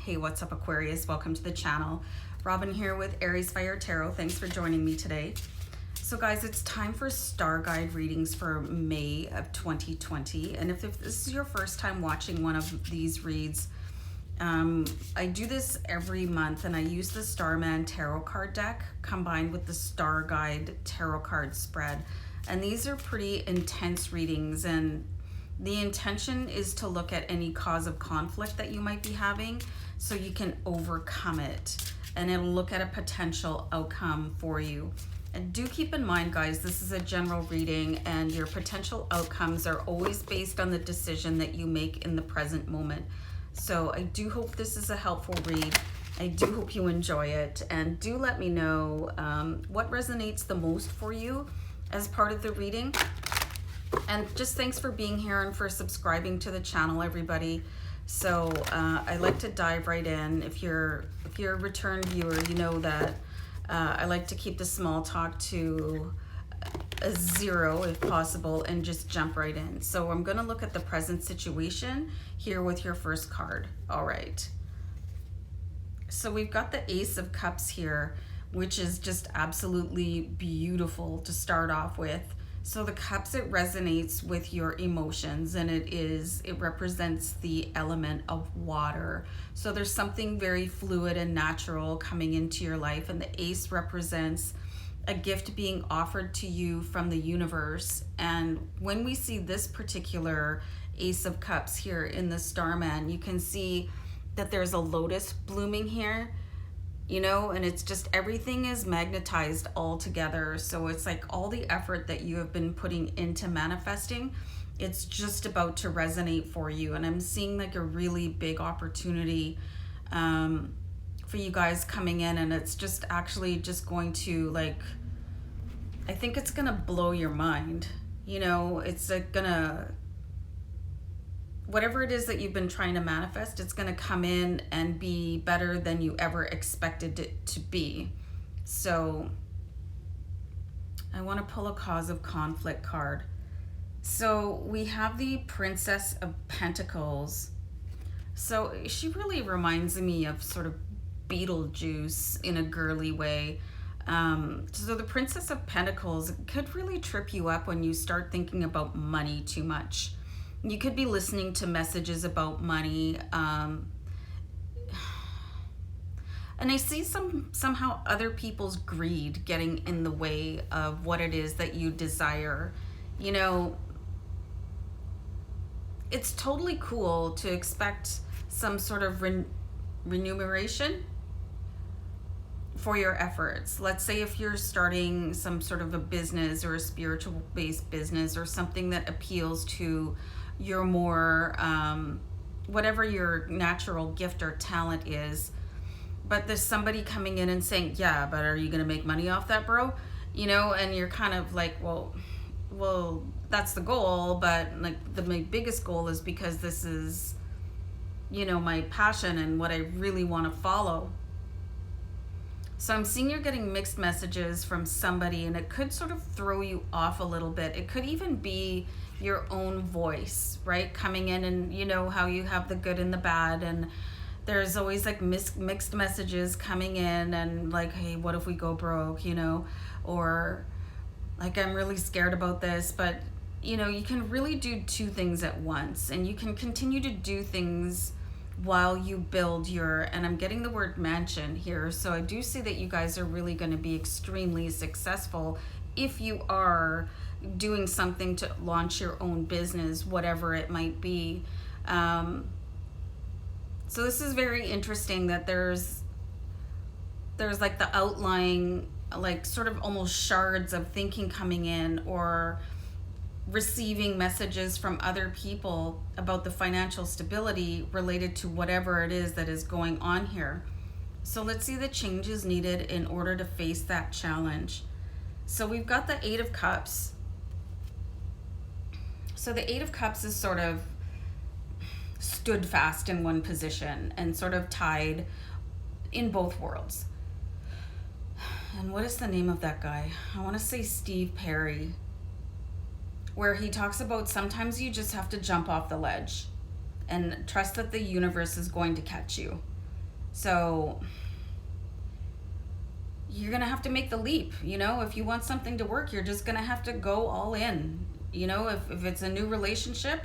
Hey, what's up, Aquarius? Welcome to the channel. Robin here with AriesFireTarot. Thanks for joining me today. So guys, it's time for StarGuide readings for May of 2020. And if this is your first time watching one of these reads, I do this every month, and I use the Starman tarot card deck combined with the StarGuide tarot card spread. And these are pretty intense readings, and the intention is to look at any cause of conflict that you might be having so you can overcome it, and it'll look at a potential outcome for you. And do keep in mind, guys, this is a general reading, and your potential outcomes are always based on the decision that you make in the present moment. So I do hope this is a helpful read. I do hope you enjoy it, and do let me know what resonates the most for you as part of the reading. And just thanks for being here and for subscribing to the channel, everybody. So I like to dive right in. If you're a return viewer, you know that I like to keep the small talk to a 0 if possible and just jump right in. So I'm going to look at the present situation here with your first card. All right. So we've got the Ace of Cups here, which is just absolutely beautiful to start off with. So the cups, it resonates with your emotions, and it represents the element of water. So there's something very fluid and natural coming into your life, and the ace represents a gift being offered to you from the universe. And when we see this particular Ace of Cups here in the Starman, you can see that there's a lotus blooming here, you know, and it's just everything is magnetized all together. So it's like all the effort that you have been putting into manifesting, it's just about to resonate for you. And I'm seeing like a really big opportunity for you guys coming in, and it's just actually just going to, like, I think it's gonna blow your mind. You know, it's like gonna, whatever it is that you've been trying to manifest, it's going to come in and be better than you ever expected it to be. So I want to pull a cause of conflict card. So we have the Princess of Pentacles. So she really reminds me of sort of Beetlejuice in a girly way. So the Princess of Pentacles could really trip you up when you start thinking about money too much. You could be listening to messages about money, and I see somehow other people's greed getting in the way of what it is that you desire. You know, it's totally cool to expect some sort of remuneration for your efforts. Let's say if you're starting some sort of a business or a spiritual based business or something that appeals to your more whatever your natural gift or talent is, but there's somebody coming in and saying, yeah, but are you gonna make money off that, bro? You know, and you're kind of like, well that's the goal, but like my biggest goal is because this is, you know, my passion and what I really want to follow. So I'm seeing you're getting mixed messages from somebody, and it could sort of throw you off a little bit. It could even be your own voice, right? Coming in, and you know how you have the good and the bad, and there's always like mixed messages coming in, and like, hey, what if we go broke, you know? Or like, I'm really scared about this. But you know, you can really do two things at once, and you can continue to do things while you build your, and I'm getting the word mansion here. So I do see that you guys are really going to be extremely successful if you are doing something to launch your own business, whatever it might be. So this is very interesting that there's like the outlying, like sort of almost shards of thinking coming in, or receiving messages from other people about the financial stability related to whatever it is that is going on here. So let's see the changes needed in order to face that challenge. So we've got the Eight of Cups. So the Eight of Cups is sort of stood fast in one position and sort of tied in both worlds. And what is the name of that guy? I want to say Steve Perry, where he talks about sometimes you just have to jump off the ledge and trust that the universe is going to catch you. So you're gonna have to make the leap. If you want something to work, you're just gonna have to go all in. If it's a new relationship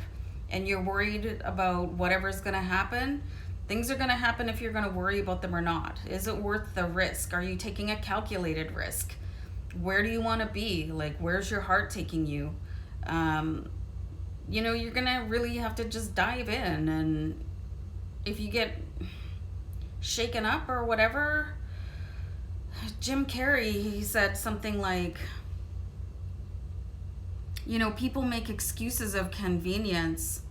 and you're worried about whatever's gonna happen, things are gonna happen if you're gonna worry about them or not. Is it worth the risk? Are you taking a calculated risk? Where do you want to be? Like, where's your heart taking you? You're gonna really have to just dive in, and if you get shaken up or whatever, Jim Carrey, he said something like, people make excuses of convenience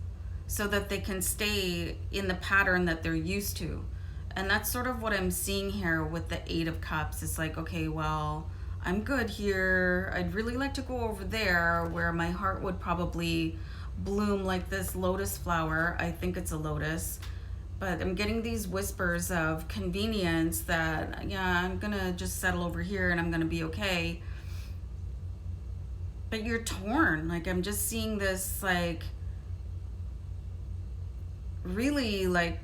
so that they can stay in the pattern that they're used to. And that's sort of what I'm seeing here with the Eight of Cups. It's like, okay, well, I'm good here. I'd really like to go over there where my heart would probably bloom like this lotus flower. I think it's a lotus. But I'm getting these whispers of convenience that, yeah, I'm gonna just settle over here and I'm gonna be okay. But you're torn. Like, I'm just seeing this, like, really, like,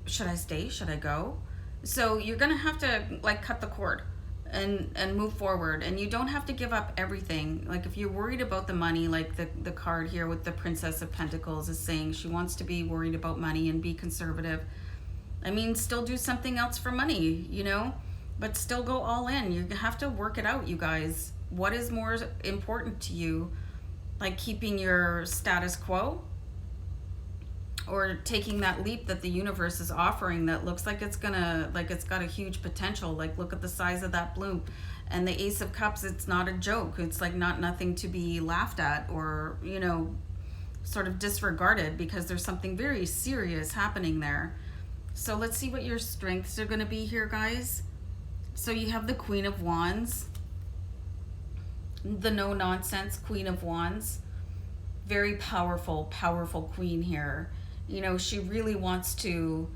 should I stay? Should I go? So you're gonna have to, like, cut the cord and move forward. And you don't have to give up everything. Like, if you're worried about the money, like the card here with the Princess of Pentacles is saying she wants to be worried about money and be conservative. I mean, still do something else for money, but still go all in. You have to work it out, you guys. What is more important to you? Like keeping your status quo, or taking that leap that the universe is offering that looks like it's got a huge potential. Like, look at the size of that bloom. And the Ace of Cups, it's not a joke. It's like nothing to be laughed at or, sort of disregarded, because there's something very serious happening there. So let's see what your strengths are going to be here, guys. So you have the Queen of Wands, the no-nonsense Queen of Wands. Very powerful queen here. She really wants to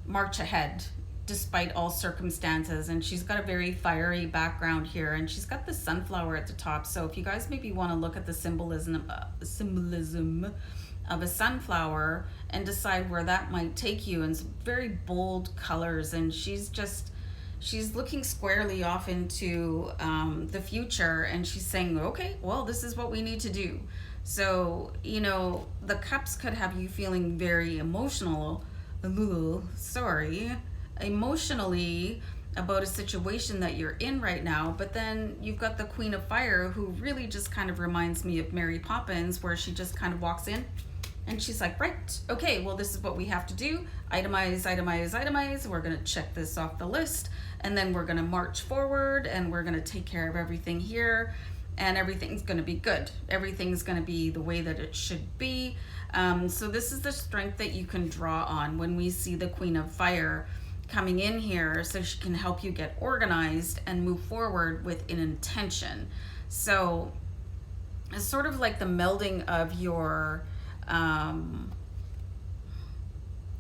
march ahead despite all circumstances, and she's got a very fiery background here, and she's got the sunflower at the top. So if you guys maybe want to look at the symbolism of a sunflower and decide where that might take you, in some very bold colors, and she's looking squarely off into the future, and she's saying, okay, well, this is what we need to do. So, the cups could have you feeling very emotionally about a situation that you're in right now. But then you've got the Queen of Fire, who really just kind of reminds me of Mary Poppins, where she just kind of walks in and she's like, right, okay, well, this is what we have to do. Itemize, itemize, itemize. We're going to check this off the list, and then we're going to march forward, and we're going to take care of everything here. And everything's going to be good. Everything's going to be the way that it should be. So this is the strength that you can draw on when we see the Queen of Fire coming in here, so she can help you get organized and move forward with an intention. So it's sort of like the melding of your,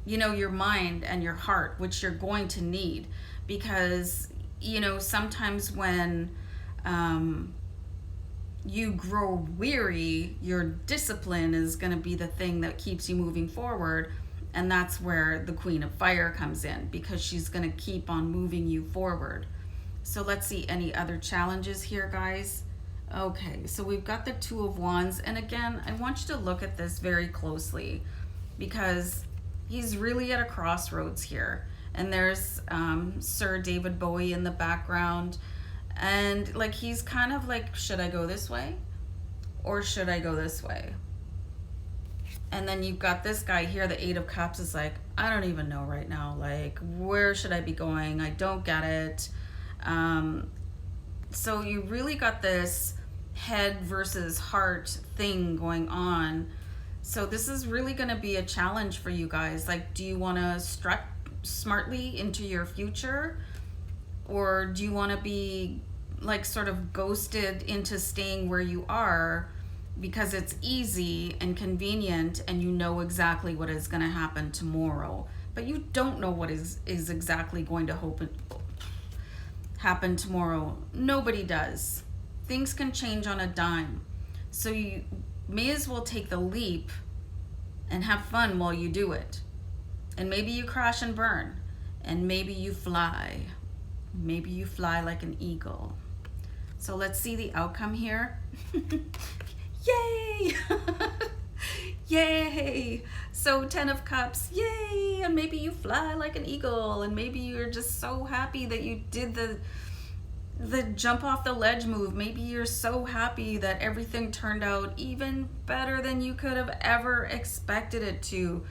your mind and your heart, which you're going to need, because, sometimes when, you grow weary, your discipline is going to be the thing that keeps you moving forward. And that's where the Queen of Fire comes in, because she's going to keep on moving you forward. So let's see any other challenges here, guys. Okay, so we've got the Two of Wands. And again, I want you to look at this very closely, because he's really at a crossroads here. And there's Sir David Bowie in the background. And like, he's kind of like, should I go this way or should I go this way? And then you've got this guy here, the Eight of Cups, is like, I don't even know right now. Like, where should I be going? I don't get it. So you really got this head versus heart thing going on. So this is really going to be a challenge for you guys. Like, do you want to strut smartly into your future? Or do you want to be like sort of ghosted into staying where you are because it's easy and convenient and you know exactly what is going to happen tomorrow, but you don't know what is exactly going to happen tomorrow? Nobody does. Things can change on a dime. So you may as well take the leap and have fun while you do it. And maybe you crash and burn. and maybe you fly. Maybe you fly like an eagle. So let's see the outcome here. Yay! Yay! So 10 of Cups, yay! And maybe you fly like an eagle, and maybe you're just so happy that you did the jump off the ledge move. Maybe you're so happy that everything turned out even better than you could have ever expected it to.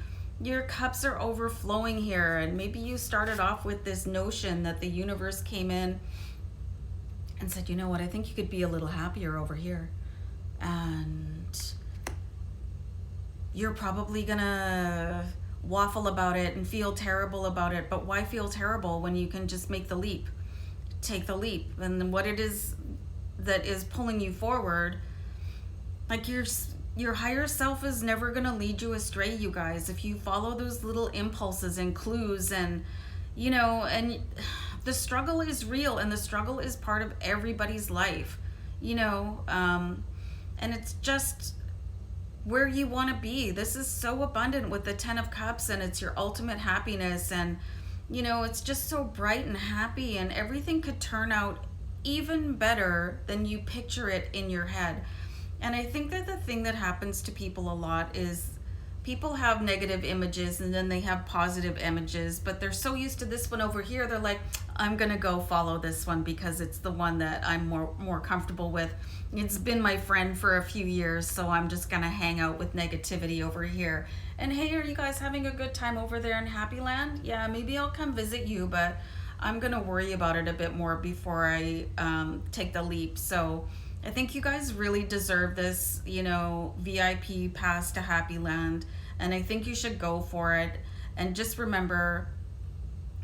Your cups are overflowing here, and maybe you started off with this notion that the universe came in and said, you know what, I think you could be a little happier over here. And you're probably gonna waffle about it and feel terrible about it, but why feel terrible when you can just make the leap? Take the leap. And what it is that is pulling you forward, like your higher self is never gonna lead you astray, you guys. If you follow those little impulses and clues, and you know, and the struggle is real, and the struggle is part of everybody's life, you know, and it's just where you want to be. This is so abundant with the 10 of Cups, and it's your ultimate happiness, and you know, it's just so bright and happy, and everything could turn out even better than you picture it in your head. And I think that the thing that happens to people a lot is people have negative images and then they have positive images, but they're so used to this one over here, they're like, I'm gonna go follow this one because it's the one that I'm more comfortable with. It's been my friend for a few years, so I'm just gonna hang out with negativity over here. And hey, are you guys having a good time over there in HAPPYLAND? Yeah, maybe I'll come visit you, but I'm gonna worry about it a bit more before I take the leap. So I think you guys really deserve this, you know, VIP pass to HAPPYLAND, and I think you should go for it. And just remember,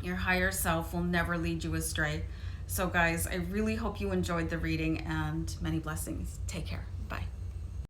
your higher self will never lead you astray. So guys, I really hope you enjoyed the reading, and many blessings. Take care. Bye.